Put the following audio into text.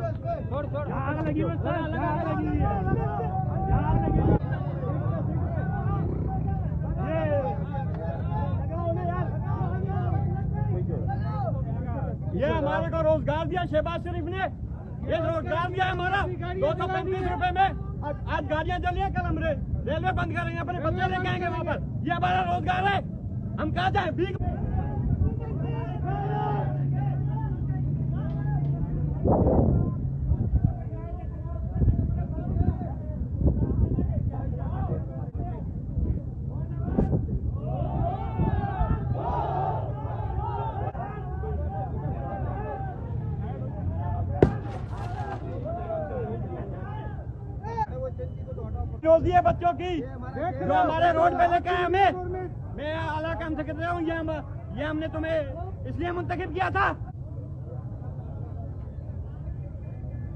आग लगी बस आग लगी ये हमारे को रोजगार दिया शहबाज शरीफ ने, ये रोजगार दिया हमारा 235 रुपए में। आज गाड़ियां चली है, कल हम रेलवे बंद करेंगे, अपने बच्चे लेके आएंगे वहाँ पर। ये हमारा रोजगार है, हम कहाँ जाए? भीख रोज दिए बच्चों की, जो हमारे रोड पे लेके आए हमें। मैं आला काम सेक्रेटरी हूँ, ये हमने तुम्हें इसलिए मुंतखब किया था।